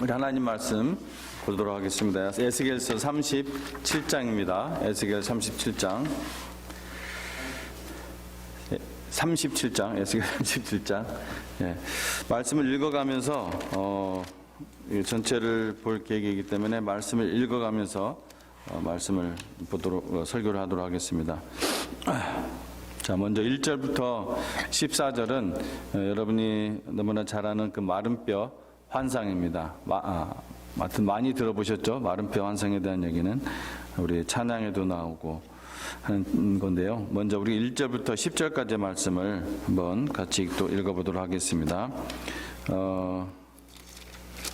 우리 하나님 말씀 보도록 하겠습니다. 에스겔서 37장입니다. 에스겔 37장. 에스겔 37장. 예. 말씀을 읽어가면서 전체를 볼 계획이기 때문에 말씀을 읽어가면서 말씀을 보도록 설교를 하도록 하겠습니다. 자, 먼저 1절부터 14절은 여러분이 너무나 잘 아는 그 마른 뼈 환상입니다. 하여튼 많이 들어보셨죠? 마른 뼈 환상에 대한 얘기는 우리 찬양에도 나오고 하는 건데요. 먼저 우리 1절부터 10절까지의 말씀을 한번 같이 또 읽어보도록 하겠습니다.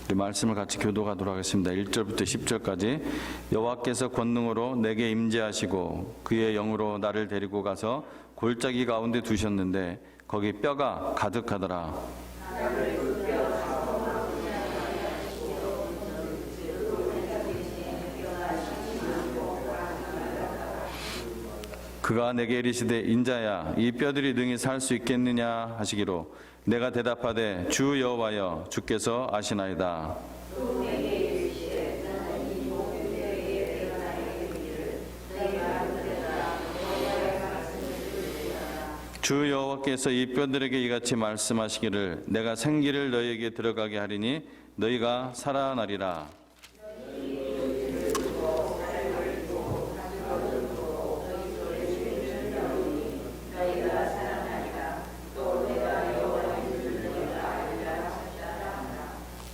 우리 말씀을 같이 교독하도록 하겠습니다. 1절부터 10절까지. 여호와께서 권능으로 내게 임재하시고 그의 영으로 나를 데리고 가서 골짜기 가운데 두셨는데 거기 뼈가 가득하더라. 그가 내게 이르시되 인자야 이 뼈들이 능히 살 수 있겠느냐 하시기로 내가 대답하되 주 여호와여 주께서 아시나이다. 주 여호와께서 이 뼈들에게 이같이 말씀하시기를 내가 생기를 너희에게 들어가게 하리니 너희가 살아나리라.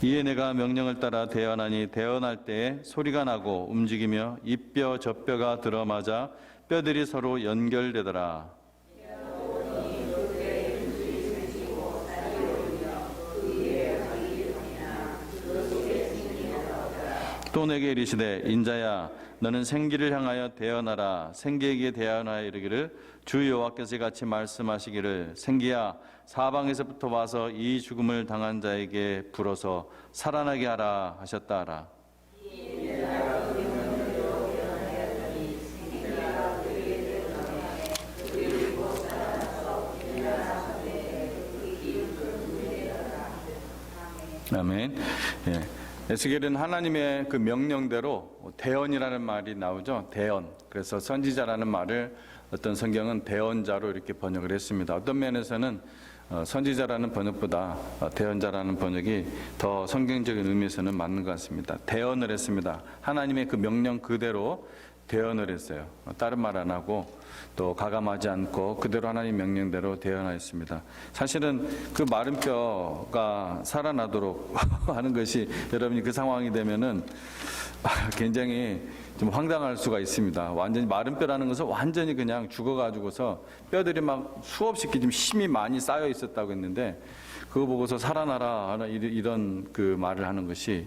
이에 내가 명령을 따라 대언하니 대언할 때에 소리가 나고 움직이며 이 뼈 저 뼈가 들어맞아 뼈들이 서로 연결되더라. 또 내게 이르시되 인자야 너는 생기를 향하여 대언하라. 생기에게 대언하여 이르기를 주 여호와께서 같이 말씀하시기를 생기야 사방에서부터 와서 이 죽음을 당한 자에게 불어서 살아나게 하라 하셨다 하라. 아멘. 예. 에스겔은 하나님의 그 명령대로 대언이라는 말이 나오죠. 대언. 그래서 선지자라는 말을 어떤 성경은 대언자로 이렇게 번역을 했습니다. 어떤 면에서는 선지자라는 번역보다 대언자라는 번역이 더 성경적인 의미에서는 맞는 것 같습니다. 대언을 했습니다. 하나님의 그 명령 그대로 대언을 했어요. 다른 말 안 하고 또 가감하지 않고 그대로 하나님 명령대로 대언하였습니다. 사실은 그 마른 뼈가 살아나도록 하는 것이 여러분이 그 상황이 되면은 굉장히 좀 황당할 수가 있습니다. 완전히 마른 뼈라는 것은 완전히 그냥 죽어가지고서 뼈들이 막 수없이 좀 힘이 많이 쌓여 있었다고 했는데 그거 보고서 살아나라 이런 그 말을 하는 것이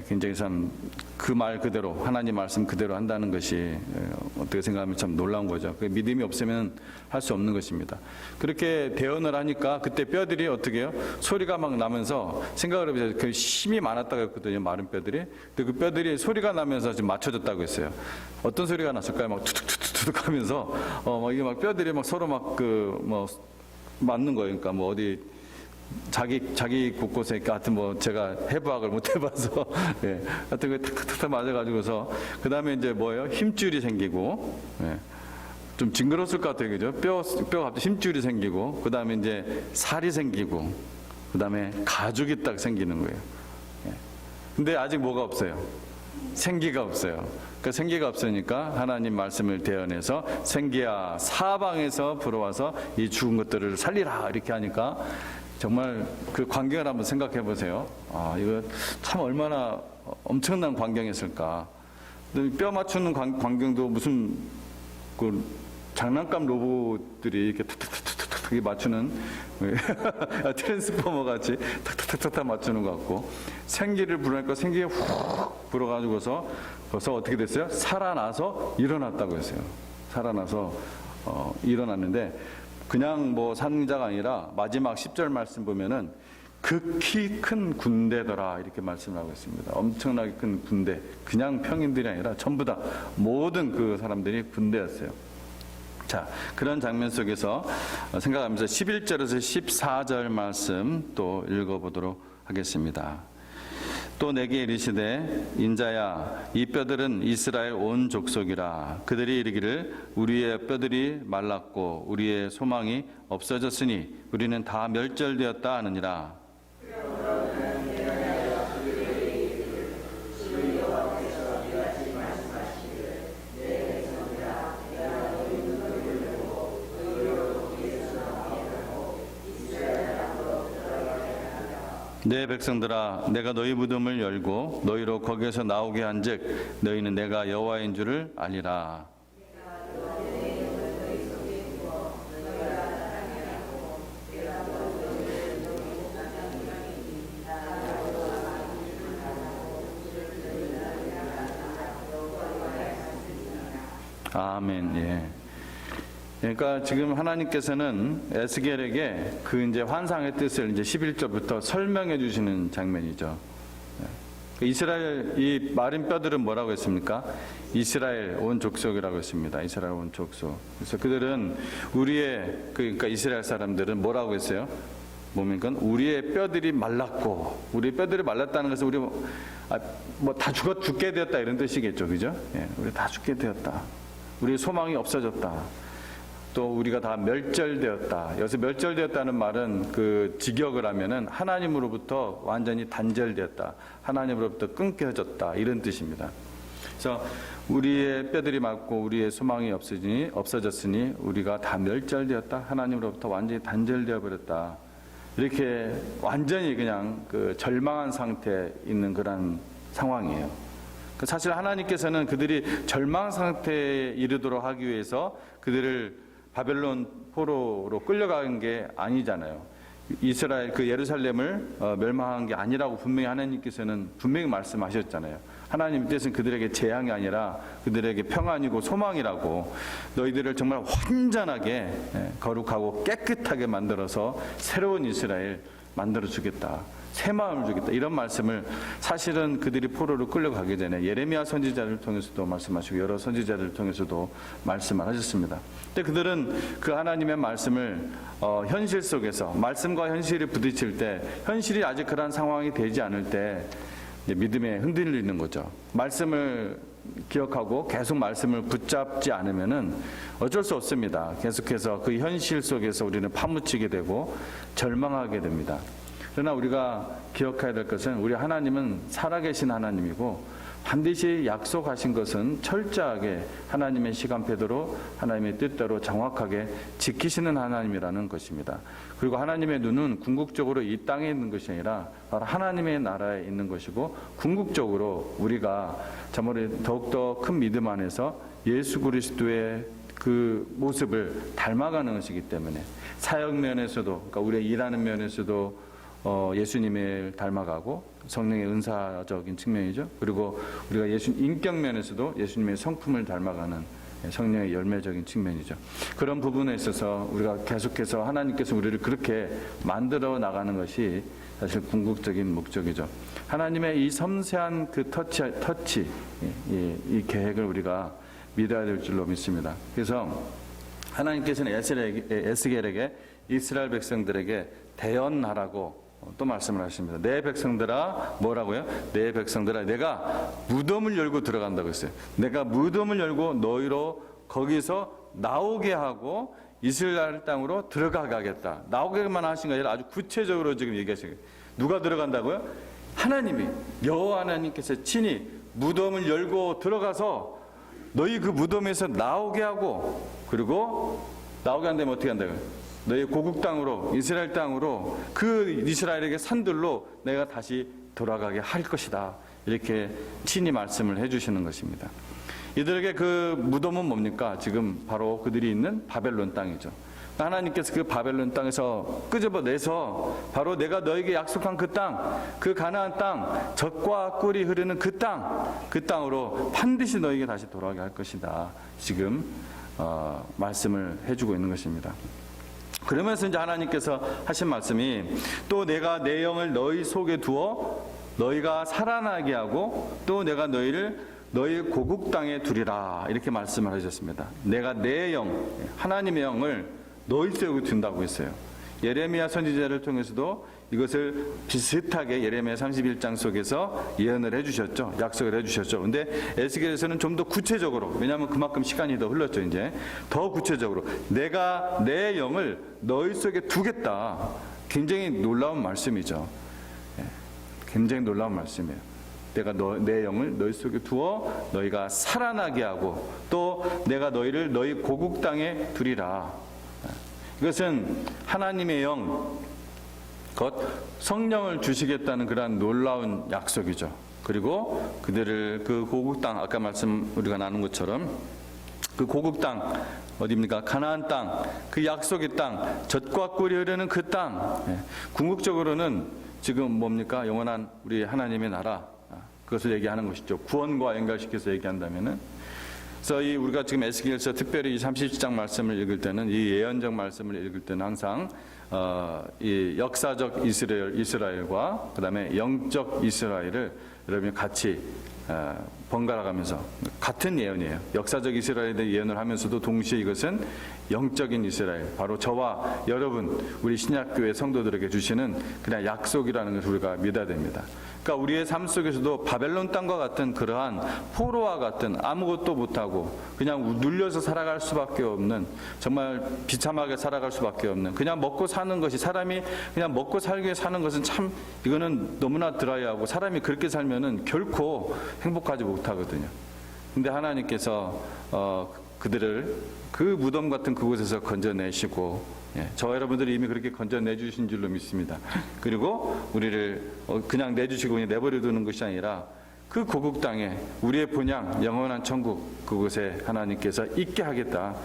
굉장히 참 그 말 그대로 하나님 말씀 그대로 한다는 것이 어떻게 생각하면 참 놀라운 거죠. 믿음이 없으면 할 수 없는 것입니다. 그렇게 대언을 하니까 그때 뼈들이 어떻게 해요? 소리가 막 나면서 생각을 해보세요. 그 힘이 많았다고 했거든요. 마른 뼈들이. 근데 그 뼈들이 소리가 나면서 지금 맞춰졌다고 했어요. 어떤 소리가 났을까요? 막 툭툭툭툭 하면서 막 이게 막 뼈들이 막 서로 막 맞는 거예요. 그러니까 뭐 어디 자기 곳곳에 하여튼 뭐 제가 해부학을 못 해봐서 예, 하여튼 그 탁탁탁 맞아가지고서 그 다음에 이제 뭐예요? 힘줄이 생기고 예, 좀 징그러웠을 것 같아요, 그죠? 뼈 갑자기 힘줄이 생기고 그 다음에 이제 살이 생기고 그 다음에 가죽이 딱 생기는 거예요. 예. 근데 아직 뭐가 없어요? 생기가 없어요. 그 생기가 없으니까 하나님 말씀을 대언해서 생기야 사방에서 불어와서 이 죽은 것들을 살리라 이렇게 하니까. 정말 그 광경을 한번 생각해 보세요. 이거 참 얼마나 엄청난 광경이었을까. 뼈 맞추는 광경도 무슨 그 장난감 로봇들이 이렇게 탁탁탁탁탁 맞추는 트랜스포머 같이 탁탁탁탁 맞추는 것 같고 생기를 불으니까 생기가 훅 불어가지고서 벌써 어떻게 됐어요? 살아나서 일어났다고 했어요. 살아나서 일어났는데 그냥 뭐 산자가 아니라 마지막 10절 말씀 보면은 극히 큰 군대더라 이렇게 말씀하고 있습니다. 엄청나게 큰 군대. 그냥 평인들이 아니라 전부 다 모든 그 사람들이 군대였어요. 자, 그런 장면 속에서 생각하면서 11절에서 14절 말씀 또 읽어보도록 하겠습니다. 또 내게 이르시되 인자야 이 뼈들은 이스라엘 온 족속이라. 그들이 이르기를 우리의 뼈들이 말랐고 우리의 소망이 없어졌으니 우리는 다 멸절되었다 하느니라. 내 백성들아 내가 너희 무덤을 열고 너희로 거기에서 나오게 한즉 너희는 내가 여호와인 줄을 알리라. 아멘. 예. 그러니까 지금 하나님께서는 에스겔에게 그 이제 환상의 뜻을 이제 11절부터 설명해 주시는 장면이죠. 이스라엘 이 마른 뼈들은 뭐라고 했습니까? 이스라엘 온 족속이라고 했습니다. 이스라엘 온 족속. 그래서 그들은 그러니까 이스라엘 사람들은 뭐라고 했어요? 뭡니까? 우리의 뼈들이 말랐고, 우리 뼈들이 말랐다는 것은 우리 뭐 다 죽게 되었다 이런 뜻이겠죠, 그죠? 예, 우리 다 죽게 되었다. 우리의 소망이 없어졌다. 또 우리가 다 멸절되었다. 여기서 멸절되었다는 말은 그 직역을 하면은 하나님으로부터 완전히 단절되었다. 하나님으로부터 끊겨졌다. 이런 뜻입니다. 그래서 우리의 뼈들이 맞고 우리의 소망이 없어졌으니 우리가 다 멸절되었다. 하나님으로부터 완전히 단절되어 버렸다. 이렇게 완전히 그냥 그 절망한 상태에 있는 그런 상황이에요. 사실 하나님께서는 그들이 절망 상태에 이르도록 하기 위해서 그들을 바벨론 포로로 끌려간 게 아니잖아요. 이스라엘 그 예루살렘을 멸망한 게 아니라고 분명히 하나님께서는 분명히 말씀하셨잖아요. 하나님 뜻은 그들에게 재앙이 아니라 그들에게 평안이고 소망이라고, 너희들을 정말 완전하게 거룩하고 깨끗하게 만들어서 새로운 이스라엘 만들어 주겠다. 새 마음을 주겠다. 이런 말씀을 사실은 그들이 포로로 끌려가기 전에 예레미야 선지자를 통해서도 말씀하시고 여러 선지자들을 통해서도 말씀을 하셨습니다. 근데 그들은 그 하나님의 말씀을 현실 속에서 말씀과 현실이 부딪힐 때, 현실이 아직 그런 상황이 되지 않을 때 믿음에 흔들리는 거죠. 말씀을 기억하고 계속 말씀을 붙잡지 않으면은 어쩔 수 없습니다. 계속해서 그 현실 속에서 우리는 파묻히게 되고 절망하게 됩니다. 그러나 우리가 기억해야 될 것은 우리 하나님은 살아계신 하나님이고 반드시 약속하신 것은 철저하게 하나님의 시간표대로 하나님의 뜻대로 정확하게 지키시는 하나님이라는 것입니다. 그리고 하나님의 눈은 궁극적으로 이 땅에 있는 것이 아니라 바로 하나님의 나라에 있는 것이고, 궁극적으로 우리가 정말 더욱더 큰 믿음 안에서 예수 그리스도의 그 모습을 닮아가는 것이기 때문에 사역 면에서도, 그러니까 우리가 일하는 면에서도 예수님을 닮아가고 성령의 은사적인 측면이죠. 그리고 우리가 예수 인격 면에서도 예수님의 성품을 닮아가는 성령의 열매적인 측면이죠. 그런 부분에 있어서 우리가 계속해서 하나님께서 우리를 그렇게 만들어 나가는 것이 사실 궁극적인 목적이죠. 하나님의 이 섬세한 그 터치, 이 계획을 우리가 믿어야 될 줄로 믿습니다. 그래서 하나님께서는 에스겔에게 이스라엘 백성들에게 대언하라고 또 말씀을 하십니다. 내 백성들아, 뭐라고요? 내 백성들아, 내가 무덤을 열고 들어간다고 했어요. 내가 무덤을 열고 너희로 거기서 나오게 하고 이스라엘 땅으로 들어가게 하겠다. 나오게만 하신 게 아니라 아주 구체적으로 지금 얘기하시는 거예요. 누가 들어간다고요? 하나님이, 여호와 하나님께서 친히 무덤을 열고 들어가서 너희 그 무덤에서 나오게 하고, 그리고 나오게 한다면 어떻게 한다고요? 너희 고국 땅으로, 이스라엘 땅으로, 그 이스라엘에게 산들로 내가 다시 돌아가게 할 것이다. 이렇게 친히 말씀을 해주시는 것입니다. 이들에게 그 무덤은 뭡니까? 지금 바로 그들이 있는 바벨론 땅이죠. 하나님께서 그 바벨론 땅에서 끄집어내서 바로 내가 너에게 약속한 그 땅, 그 가나안 땅, 젖과 꿀이 흐르는 그 땅으로 반드시 너에게 다시 돌아가게 할 것이다. 지금 말씀을 해주고 있는 것입니다. 그러면서 이제 하나님께서 하신 말씀이, 또 내가 내 영을 너희 속에 두어 너희가 살아나게 하고 또 내가 너희를 너희 고국 땅에 두리라. 이렇게 말씀을 하셨습니다. 내가 내 영, 하나님의 영을 너희 속에 둔다고 했어요. 예레미야 선지자를 통해서도 이것을 비슷하게 예레미야 31장 속에서 예언을 해주셨죠. 약속을 해주셨죠. 근데 에스겔에서는 좀 더 구체적으로, 왜냐하면 그만큼 시간이 더 흘렀죠. 이제 더 구체적으로 내가 내 영을 너희 속에 두겠다. 굉장히 놀라운 말씀이죠. 굉장히 놀라운 말씀이에요. 내가 내 영을 너희 속에 두어 너희가 살아나게 하고 또 내가 너희를 너희 고국 땅에 두리라. 이것은 하나님의 영, 곧 성령을 주시겠다는 그러한 놀라운 약속이죠. 그리고 그들을 그 고국 땅, 아까 말씀 우리가 나눈 것처럼 그 고국 땅, 어디입니까? 가나안 땅, 그 약속의 땅, 젖과 꿀이 흐르는 그 땅. 궁극적으로는 지금 뭡니까? 영원한 우리 하나님의 나라, 그것을 얘기하는 것이죠. 구원과 연결시켜서 얘기한다면은. 그래서 우리가 지금 에스겔서 특별히 이 37장 말씀을 읽을 때는, 이 예언적 말씀을 읽을 때는 항상 이 역사적 이스라엘과 그다음에 영적 이스라엘을 여러분이 같이 번갈아 가면서, 같은 예언이에요. 역사적 이스라엘에 대해 예언을 하면서도 동시에 이것은 영적인 이스라엘, 바로 저와 여러분, 우리 신약교회 성도들에게 주시는 그냥 약속이라는 것을 우리가 믿어야 됩니다. 그러니까 우리의 삶 속에서도 바벨론 땅과 같은 그러한 포로와 같은 아무것도 못하고 그냥 눌려서 살아갈 수밖에 없는, 정말 비참하게 살아갈 수밖에 없는, 그냥 먹고 사는 것이, 사람이 그냥 먹고 살기 위해 사는 것은 참 이거는 너무나 드라이하고 사람이 그렇게 살면은 결코 행복하지 못하거든요. 근데 하나님께서 그들을 그 무덤 같은 그곳에서 건져내시고, 저 여러분들이 이미 그렇게 건져내 주신 줄로 믿습니다. 그리고 우리를 그냥 내주시고 그냥 내버려 두는 것이 아니라 그 고국 땅에 우리의 본향 영원한 천국, 그곳에 하나님께서 있게 하겠다.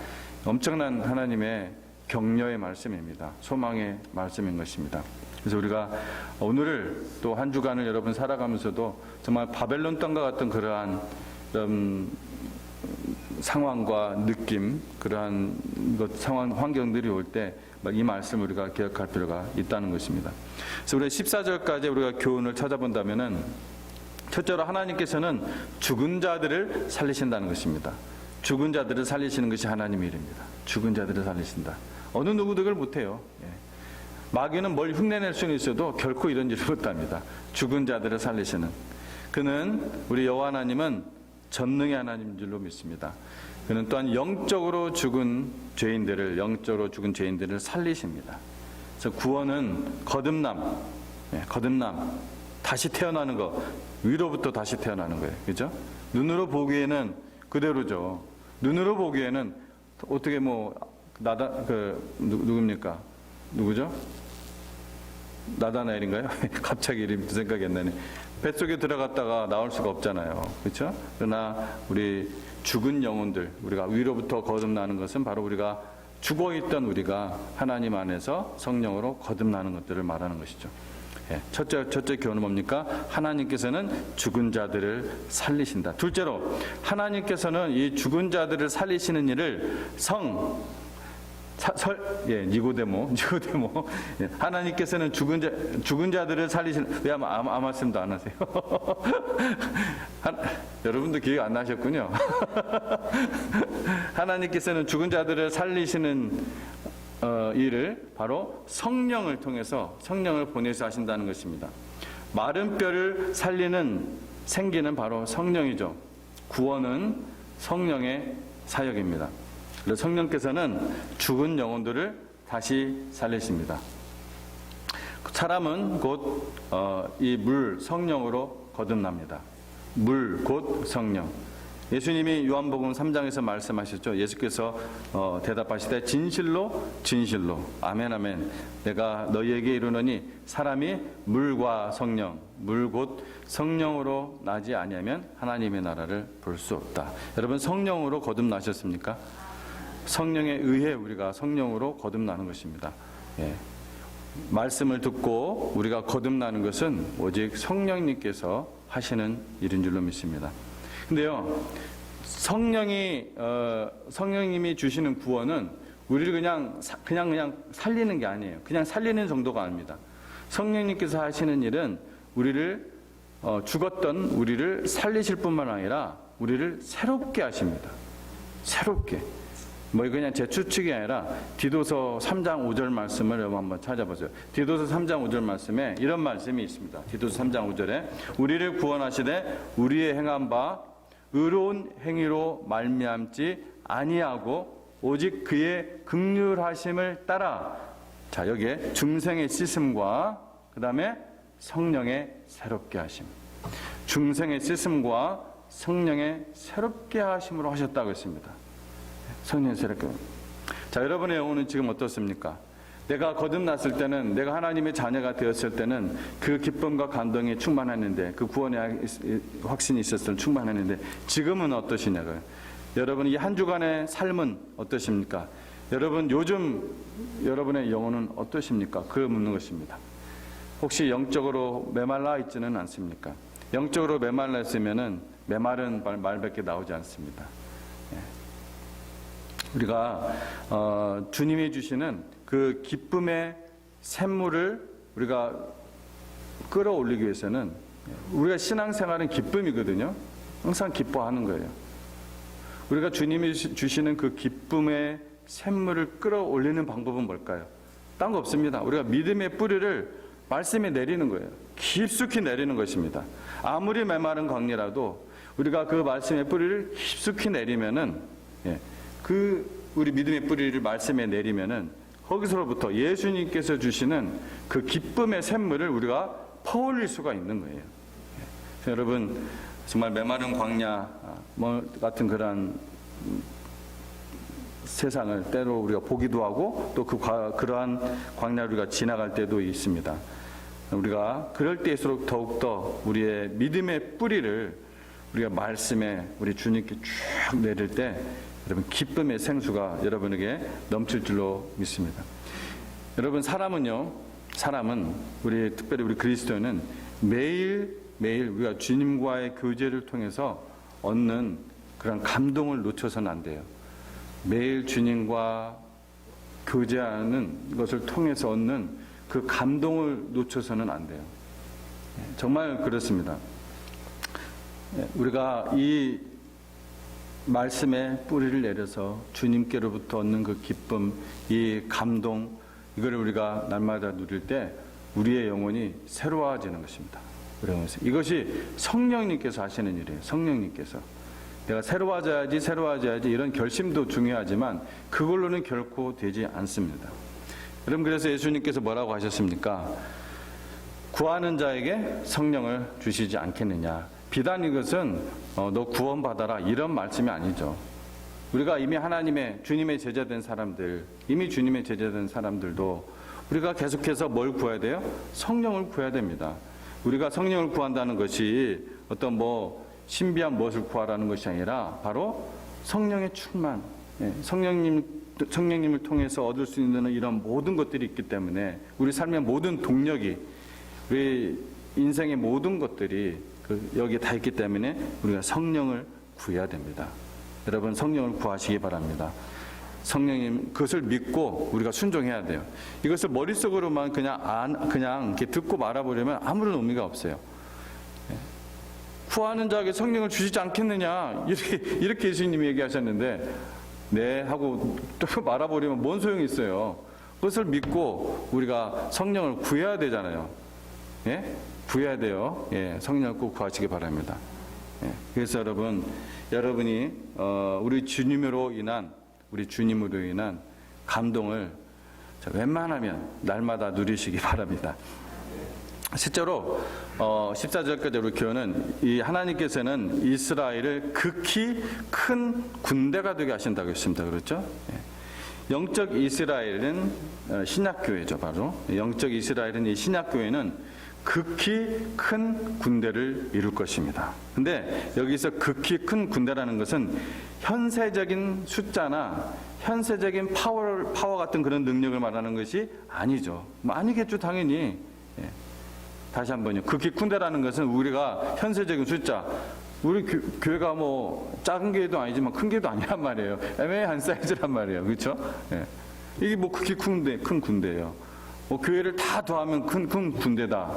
엄청난 하나님의 격려의 말씀입니다. 소망의 말씀인 것입니다. 그래서 우리가 오늘을 또 한 주간을 여러분 살아가면서도 정말 바벨론 땅과 같은 그러한 상황과 느낌, 그러한 상황, 환경들이 올 때 이 말씀을 우리가 기억할 필요가 있다는 것입니다. 그래서 우리 14절까지 우리가 교훈을 찾아본다면은, 첫째로 하나님께서는 죽은 자들을 살리신다는 것입니다. 죽은 자들을 살리시는 것이 하나님의 일입니다. 죽은 자들을 살리신다. 어느 누구도 그걸 못해요. 마귀는 뭘 흉내낼 수는 있어도 결코 이런 일을 못합니다. 죽은 자들을 살리시는 그는, 우리 여호와 하나님은 전능의 하나님인 줄로 믿습니다. 그는 또한 영적으로 죽은 죄인들을 살리십니다. 그래서 구원은 거듭남, 다시 태어나는 거, 위로부터 다시 태어나는 거예요. 그죠? 눈으로 보기에는 그대로죠. 눈으로 보기에는 어떻게 누굽니까? 누구죠? 나다나엘인가요? 갑자기 이름이 생각이 안 나네. 뱃속에 들어갔다가 나올 수가 없잖아요. 그렇죠? 그러나 우리 죽은 영혼들, 우리가 위로부터 거듭나는 것은 바로 우리가 죽어있던 우리가 하나님 안에서 성령으로 거듭나는 것들을 말하는 것이죠. 첫째 교훈은 뭡니까? 하나님께서는 죽은 자들을 살리신다. 둘째로, 하나님께서는 이 죽은 자들을 살리시는 일을 니고데모. 하나님께서는 죽은 자들을 살리시는, 왜 아무 말씀도 안 하세요? 여러분도 기억 안 나셨군요. 하나님께서는 죽은 자들을 살리시는 일을 바로 성령을 통해서, 성령을 보내서 하신다는 것입니다. 마른 뼈를 생기는 바로 성령이죠. 구원은 성령의 사역입니다. 그래서 성령께서는 죽은 영혼들을 다시 살리십니다. 사람은 곧 이 물, 성령으로 거듭납니다. 물, 곧 성령. 예수님이 요한복음 3장에서 말씀하셨죠. 예수께서 대답하시되 진실로 진실로 아멘 아멘 내가 너희에게 이르노니 사람이 물과 성령, 물 곧 성령으로 나지 아니하면 하나님의 나라를 볼 수 없다. 여러분, 성령으로 거듭나셨습니까? 성령에 의해 우리가 성령으로 거듭나는 것입니다. 말씀을 듣고 우리가 거듭나는 것은 오직 성령님께서 하시는 일인 줄로 믿습니다. 근데요, 성령님이 주시는 구원은 우리를 그냥 살리는 게 아니에요. 그냥 살리는 정도가 아닙니다. 성령님께서 하시는 일은 우리를 죽었던 우리를 살리실 뿐만 아니라 우리를 새롭게 하십니다. 새롭게. 뭐 그냥 제 추측이 아니라 디도서 3장 5절 말씀을 여러분 한번 찾아보세요. 디도서 3장 5절 말씀에 이런 말씀이 있습니다. 디도서 3장 5절에 우리를 구원하시되 우리의 행한 바 의로운 행위로 말미암지 아니하고 오직 그의 긍휼하심을 따라, 자 여기에 중생의 씻음과 그 다음에 성령의 새롭게 하심, 중생의 씻음과 성령의 새롭게 하심으로 하셨다고 했습니다. 성령의 새롭게. 자, 여러분의 영혼은 지금 어떻습니까? 내가 거듭났을 때는, 내가 하나님의 자녀가 되었을 때는 그 기쁨과 감동이 충만했는데, 그 구원의 확신이 있었을 때 충만했는데, 지금은 어떠시냐고요? 여러분 이 한 주간의 삶은 어떠십니까? 여러분 요즘 여러분의 영혼은 어떠십니까? 그걸 묻는 것입니다. 혹시 영적으로 메말라 있지는 않습니까? 영적으로 메말라 있으면은 메마른 말밖에 나오지 않습니다. 우리가 주님이 주시는 그 기쁨의 샘물을 우리가 끌어올리기 위해서는, 우리가 신앙생활은 기쁨이거든요. 항상 기뻐하는 거예요. 우리가 주님이 주시는 그 기쁨의 샘물을 끌어올리는 방법은 뭘까요? 딴 거 없습니다. 우리가 믿음의 뿌리를 말씀에 내리는 거예요. 깊숙이 내리는 것입니다. 아무리 메마른 광야라도 우리가 그 말씀의 뿌리를 깊숙이 내리면은, 우리 믿음의 뿌리를 말씀에 내리면은 거기서부터 예수님께서 주시는 그 기쁨의 샘물을 우리가 퍼올릴 수가 있는 거예요. 여러분 정말 메마른 광야 같은 그런 세상을 때로 우리가 보기도 하고, 또 그러한 광야를 우리가 지나갈 때도 있습니다. 우리가 그럴 때일수록 더욱더 우리의 믿음의 뿌리를 우리가 말씀에 우리 주님께 쭉 내릴 때 여러분 기쁨의 생수가 여러분에게 넘칠 줄로 믿습니다. 여러분 사람은 특별히 우리 그리스도인은 매일 우리가 주님과의 교제를 통해서 얻는 그런 감동을 놓쳐서는 안 돼요. 매일 주님과 교제하는 것을 통해서 얻는 그 감동을 놓쳐서는 안 돼요. 정말 그렇습니다. 우리가 이 말씀에 뿌리를 내려서 주님께로부터 얻는 그 기쁨, 이 감동, 이거를 우리가 날마다 누릴 때 우리의 영혼이 새로워지는 것입니다. 이것이 성령님께서 하시는 일이에요. 성령님께서. 내가 새로워져야지 이런 결심도 중요하지만 그걸로는 결코 되지 않습니다. 여러분 그래서 예수님께서 뭐라고 하셨습니까? 구하는 자에게 성령을 주시지 않겠느냐. 비단 이것은 너 구원받아라 이런 말씀이 아니죠. 우리가 이미 주님의 제자된 사람들도 우리가 계속해서 뭘 구해야 돼요? 성령을 구해야 됩니다. 우리가 성령을 구한다는 것이 어떤 신비한 무엇을 구하라는 것이 아니라 바로 성령의 충만, 성령님을 통해서 얻을 수 있는 이런 모든 것들이 있기 때문에 우리 삶의 모든 동력이, 우리 인생의 모든 것들이 여기에 다 있기 때문에 우리가 성령을 구해야 됩니다. 여러분 성령을 구하시기 바랍니다. 성령님 그것을 믿고 우리가 순종해야 돼요. 이것을 머릿속으로만 그냥 이렇게 듣고 말아버리면 아무런 의미가 없어요. 구하는 자에게 성령을 주시지 않겠느냐 이렇게 예수님이 얘기하셨는데 네 하고 또 말아버리면 뭔 소용이 있어요. 그것을 믿고 우리가 성령을 구해야 되잖아요. 구해야 돼요. 성령을 꼭 구하시기 바랍니다. 그래서 여러분이 우리 주님으로 인한 감동을 웬만하면 날마다 누리시기 바랍니다. 실제로 14절까지 우리 교회는 이 하나님께서는 이스라엘을 극히 큰 군대가 되게 하신다고 했습니다. 그렇죠? 영적 이스라엘은 신약교회죠. 바로 영적 이스라엘은 이 신약교회는 극히 큰 군대를 이룰 것입니다. 근데 여기서 극히 큰 군대라는 것은 현세적인 숫자나 현세적인 파워 같은 그런 능력을 말하는 것이 아니죠. 아니겠죠, 당연히. 다시 한번요. 극히 군대라는 것은 우리가 현세적인 숫자, 우리 교회가 작은 교회도 아니지만 큰 교회도 아니란 말이에요. 애매한 사이즈란 말이에요. 그렇죠? 이게 극히 큰 군대예요. 교회를 다 더하면 큰 군대다.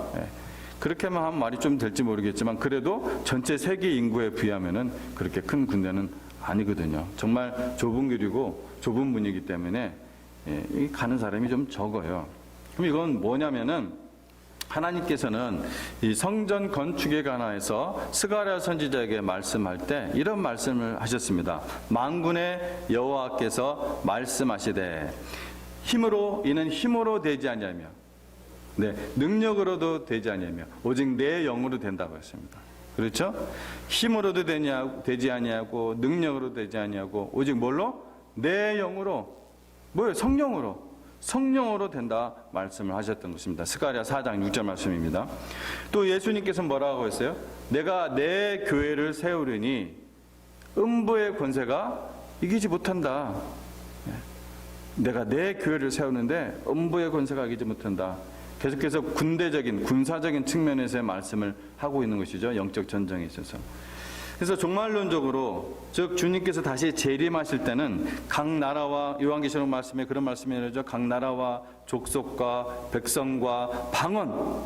그렇게만 하면 말이 좀 될지 모르겠지만 그래도 전체 세계 인구에 비하면은 그렇게 큰 군대는 아니거든요. 정말 좁은 길이고 좁은 문이기 때문에 가는 사람이 좀 적어요. 그럼 이건 뭐냐면은 하나님께서는 이 성전 건축에 관하여서 스가랴 선지자에게 말씀할 때 이런 말씀을 하셨습니다. 만군의 여호와께서 말씀하시되 힘으로 이는 힘으로 되지 아니하며 능력으로도 되지 아니하며 오직 내 영으로 된다고 했습니다. 그렇죠? 힘으로도 되지 아니하고 능력으로 되지 아니하고 오직 뭘로? 내 영으로. 뭐예요? 성령으로 된다 말씀을 하셨던 것입니다. 스가랴 4장 6절 말씀입니다. 또 예수님께서 뭐라고 했어요? 내가 내 교회를 세우려니 음부의 권세가 이기지 못한다. 내가 내 교회를 세우는데 음부의 권세가 이기지 못한다. 계속해서 군사적인 측면에서의 말씀을 하고 있는 것이죠. 영적 전쟁에 있어서. 그래서 종말론적으로 즉 주님께서 다시 재림하실 때는 각 나라와 요한계시록 말씀에 그런 말씀이 나오죠. 각 나라와 족속과 백성과 방언.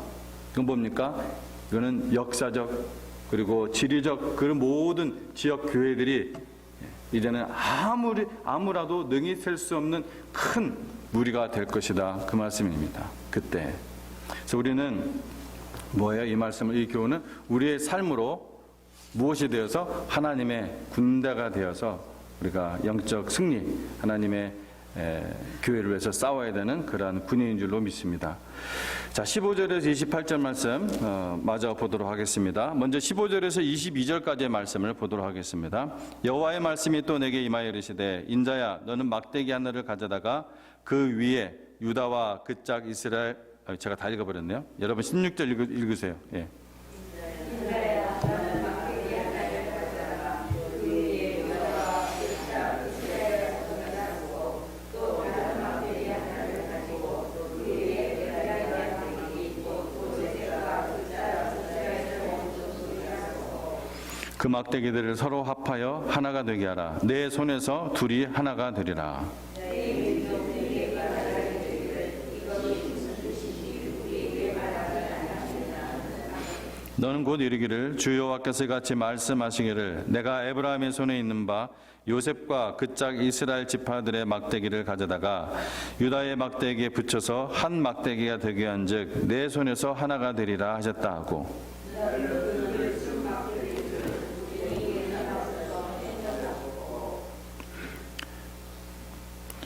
이건 뭡니까? 이거는 역사적 그리고 지리적 그런 모든 지역 교회들이 이제는 아무라도 능히 셀 수 없는 큰 무리가 될 것이다. 그 말씀입니다. 그때. 그래서 우리는 뭐예요? 이 말씀을, 이 교훈은 우리의 삶으로 무엇이 되어서 하나님의 군대가 되어서 우리가 영적 승리, 하나님의 교회를 위해서 싸워야 되는 그러한 군인인 줄로 믿습니다. 자, 15절에서 28절 말씀 마저 보도록 하겠습니다. 먼저 15절에서 22절까지의 말씀을 보도록 하겠습니다. 여호와의 말씀이 또 내게 임하여 이르시되 인자야 너는 막대기 하나를 가져다가 그 위에 유다와 그 짝 이스라엘 제가 다 읽어버렸네요. 여러분 16절 읽으세요. 예. 그 막대기들을 서로 합하여 하나가 되게 하라. 내 손에서 둘이 하나가 되리라. 너는 곧 이르기를 주 여호와께서 같이 말씀하시기를 내가 에브라임의 손에 있는 바 요셉과 그 짝 이스라엘 지파들의 막대기를 가져다가 유다의 막대기에 붙여서 한 막대기가 되게 한즉 내 손에서 하나가 되리라 하셨다 하고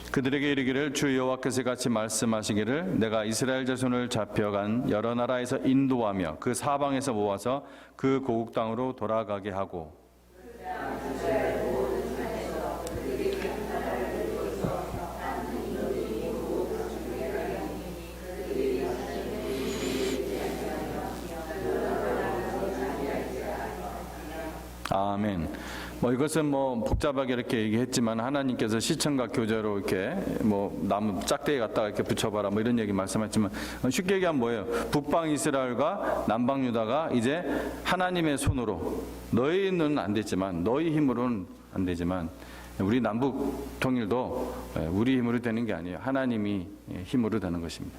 그들에게 이르기를 주 여호와께서 같이 말씀하시기를 내가 이스라엘 자손을 잡혀간 여러 나라에서 인도하며 그 사방에서 모아서 그 고국 땅으로 돌아가게 하고 아멘. 이것은 복잡하게 이렇게 얘기했지만 하나님께서 시청각 교재로 이렇게 나무 짝대기 갖다가 이렇게 붙여봐라 이런 얘기 말씀하셨지만 쉽게 얘기하면 뭐예요? 북방 이스라엘과 남방 유다가 이제 하나님의 손으로 너희는 안 되지만 너희 힘으로는 안 되지만 우리 남북 통일도 우리 힘으로 되는 게 아니에요. 하나님이 힘으로 되는 것입니다.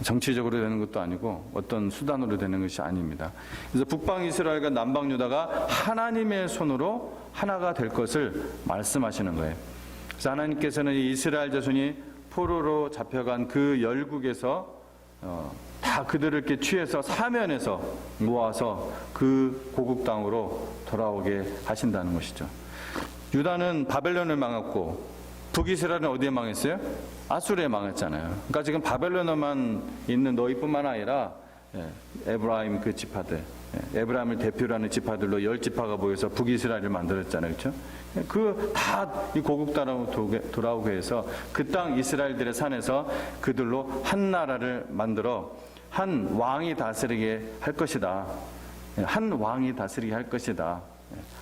정치적으로 되는 것도 아니고 어떤 수단으로 되는 것이 아닙니다. 그래서 북방 이스라엘과 남방 유다가 하나님의 손으로 하나가 될 것을 말씀하시는 거예요. 그래서 하나님께서는 이스라엘 자손이 포로로 잡혀간 그 열국에서 다 그들을 이렇게 취해서 사면에서 모아서 그 고국 땅으로 돌아오게 하신다는 것이죠. 유다는 바벨론을 망했고 북이스라엘은 어디에 망했어요? 아수르에 망했잖아요. 그러니까 지금 바벨론에만 있는 너희뿐만 아니라 에브라임 그 지파들, 에브라임을 대표로 하는 지파들로 10지파가 모여서 북이스라엘을 만들었잖아요. 그렇죠? 그 다 이 고국 땅으로 돌아오게 해서 그 땅 이스라엘들의 산에서 그들로 한 나라를 만들어 한 왕이 다스리게 할 것이다. 한 왕이 다스리게 할 것이다.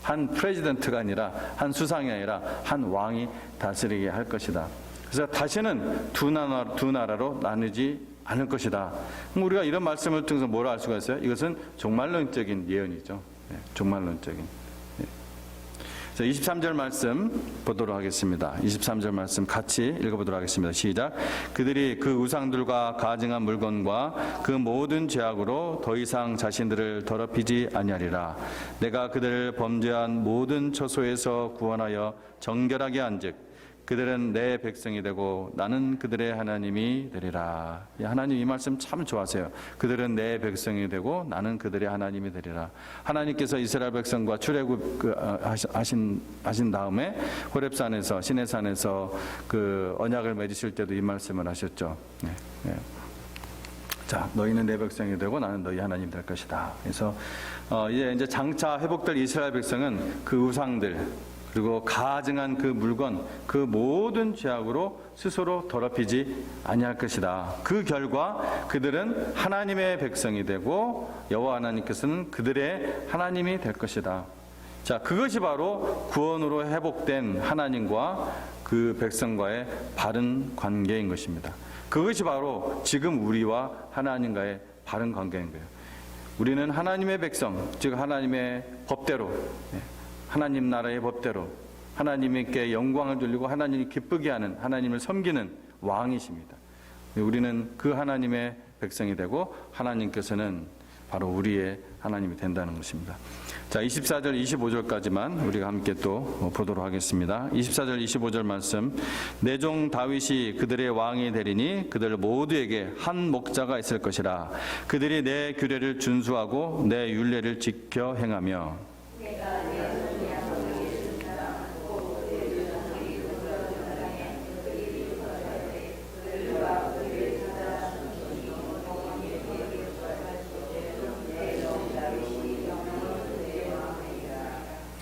한 프레지던트가 아니라 한 수상이 아니라 한 왕이 다스리게 할 것이다. 그래서 다시는 두 나라로 나누지 않을 것이다. 우리가 이런 말씀을 통해서 뭘 알 수가 있어요? 이것은 종말론적인 예언이죠. 종말론적인. 그래서 23절 말씀 보도록 하겠습니다. 23절 말씀 같이 읽어보도록 하겠습니다. 시작. 그들이 그 우상들과 가증한 물건과 그 모든 죄악으로 더 이상 자신들을 더럽히지 아니하리라. 내가 그들을 범죄한 모든 처소에서 구원하여 정결하게 한즉 그들은 내 백성이 되고 나는 그들의 하나님이 되리라. 하나님 이 말씀 참 좋아하세요. 그들은 내 백성이 되고 나는 그들의 하나님이 되리라. 하나님께서 이스라엘 백성과 출애굽 하신 다음에 호렙산에서 시내산에서 그 언약을 맺으실 때도 이 말씀을 하셨죠. 네, 네. 자, 너희는 내 백성이 되고 나는 너희 하나님 될 것이다. 그래서 이제 장차 회복될 이스라엘 백성은 그 우상들 그리고 가증한 그 물건, 그 모든 죄악으로 스스로 더럽히지 아니할 것이다. 그 결과 그들은 하나님의 백성이 되고 여호와 하나님께서는 그들의 하나님이 될 것이다. 자, 그것이 바로 구원으로 회복된 하나님과 그 백성과의 바른 관계인 것입니다. 그것이 바로 지금 우리와 하나님과의 바른 관계인 거예요. 우리는 하나님의 백성, 즉 하나님의 법대로, 하나님 나라의 법대로 하나님께 영광을 돌리고 하나님이 기쁘게 하는, 하나님을 섬기는 왕이십니다. 우리는 그 하나님의 백성이 되고 하나님께서는 바로 우리의 하나님이 된다는 것입니다. 자, 24절 25절까지만 우리가 함께 또 보도록 하겠습니다. 24절 25절 말씀. 내 종 다윗이 그들의 왕이 되리니 그들 모두에게 한 목자가 있을 것이라. 그들이 내 규례를 준수하고 내 율례를 지켜 행하며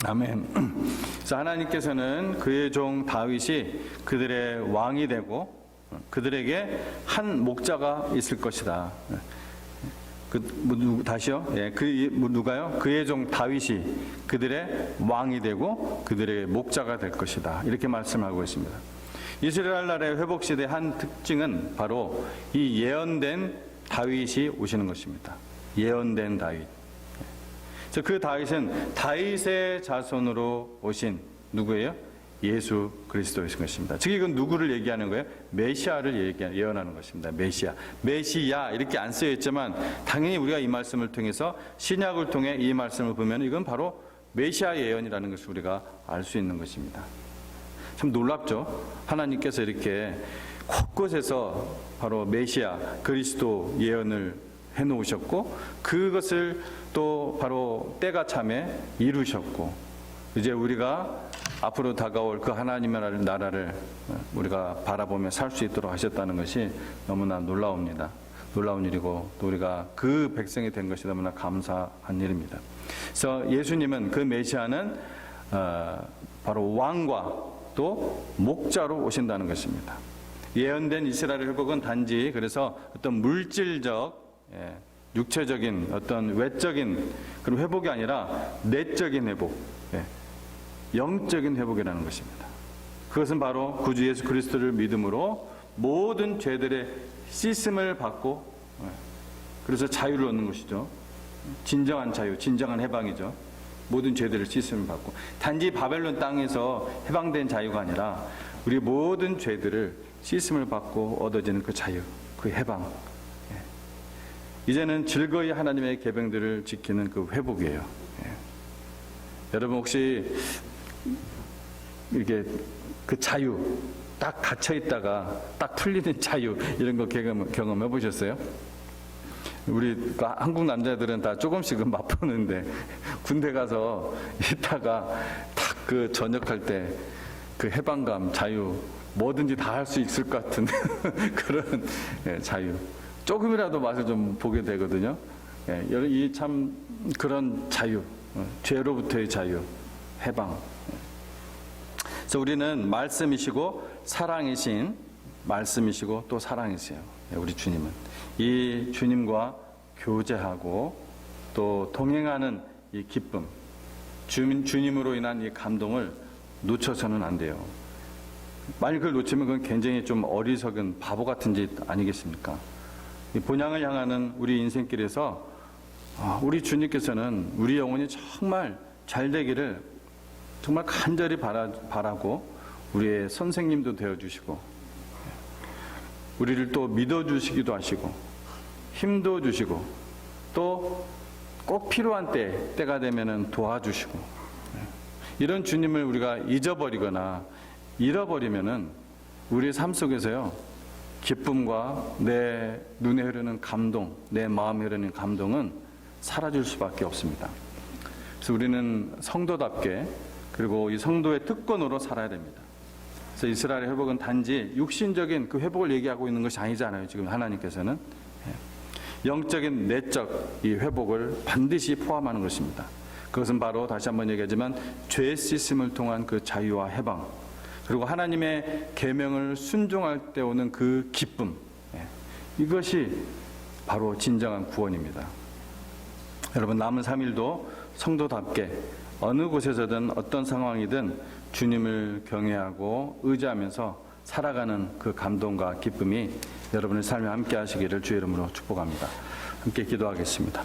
아멘. 그래서 하나님께서는 그의 종 다윗이 그들의 왕이 되고 그들에게 한 목자가 있을 것이다. 다시요? 예, 누가요? 그의 종 다윗이 그들의 왕이 되고 그들의 목자가 될 것이다. 이렇게 말씀하고 있습니다. 이스라엘 나라의 회복 시대의 한 특징은 바로 이 예언된 다윗이 오시는 것입니다. 예언된 다윗. 그 다윗은 다윗의 자손으로 오신 누구예요? 예수 그리스도이신 것입니다. 즉 이건 누구를 얘기하는 거예요? 메시아를 예언하는 것입니다. 메시아 이렇게 안 쓰여 있지만 당연히 우리가 이 말씀을 통해서 신약을 통해 이 말씀을 보면 이건 바로 메시아 예언이라는 것을 우리가 알 수 있는 것입니다. 참 놀랍죠? 하나님께서 이렇게 곳곳에서 바로 메시아 그리스도 예언을 해놓으셨고 그것을 또 바로 때가 참에 이루셨고 이제 우리가 앞으로 다가올 그 하나님의 나라를 우리가 바라보며 살 수 있도록 하셨다는 것이 너무나 놀라웁니다. 놀라운 일이고 또 우리가 그 백성이 된 것이 너무나 감사한 일입니다. 그래서 예수님은 그 메시아는 바로 왕과 또 목자로 오신다는 것입니다. 예언된 이스라엘 회복은 단지 그래서 어떤 물질적 육체적인 어떤 외적인 그런 회복이 아니라 내적인 회복, 영적인 회복이라는 것입니다. 그것은 바로 구주 예수 그리스도를 믿음으로 모든 죄들의 씻음을 받고 그래서 자유를 얻는 것이죠. 진정한 자유, 진정한 해방이죠. 모든 죄들을 씻음을 받고 단지 바벨론 땅에서 해방된 자유가 아니라 우리 모든 죄들을 씻음을 받고 얻어지는 그 자유, 그 해방. 이제는 즐거이 하나님의 계명들을 지키는 그 회복이에요. 여러분 혹시 이렇게 그 자유 딱 갇혀 있다가 딱 풀리는 자유 이런 거 경험해 보셨어요? 우리 한국 남자들은 다 조금씩은 맛보는데 군대 가서 있다가 딱 그 전역할 때 그 해방감, 자유 뭐든지 다 할 수 있을 것 같은 그런 자유. 조금이라도 맛을 좀 보게 되거든요. 이 참 그런 자유, 죄로부터의 자유, 해방. 그래서 우리는 말씀이시고 사랑이신 말씀이시고 또 사랑이세요. 우리 주님은 이 주님과 교제하고 또 동행하는 이 기쁨, 주님으로 인한 이 감동을 놓쳐서는 안 돼요. 만약 그걸 놓치면 그건 굉장히 좀 어리석은 바보 같은 짓 아니겠습니까? 이 본향을 향하는 우리 인생길에서 우리 주님께서는 우리 영혼이 정말 잘 되기를 정말 간절히 바라고 우리의 선생님도 되어주시고 우리를 또 믿어주시기도 하시고 힘도 주시고 또 꼭 필요한 때가 되면 도와주시고 이런 주님을 우리가 잊어버리거나 잃어버리면은 우리의 삶 속에서요 기쁨과 내 눈에 흐르는 감동, 내 마음에 흐르는 감동은 사라질 수밖에 없습니다. 그래서 우리는 성도답게 그리고 이 성도의 특권으로 살아야 됩니다. 그래서 이스라엘의 회복은 단지 육신적인 그 회복을 얘기하고 있는 것이 아니잖아요. 지금 하나님께서는 영적인 내적 이 회복을 반드시 포함하는 것입니다. 그것은 바로 다시 한번 얘기하지만 죄 씻음을 통한 그 자유와 해방 그리고 하나님의 계명을 순종할 때 오는 그 기쁨 이것이 바로 진정한 구원입니다. 여러분 남은 3일도 성도답게 어느 곳에서든 어떤 상황이든 주님을 경외하고 의지하면서 살아가는 그 감동과 기쁨이 여러분의 삶에 함께 하시기를 주의 이름으로 축복합니다. 함께 기도하겠습니다.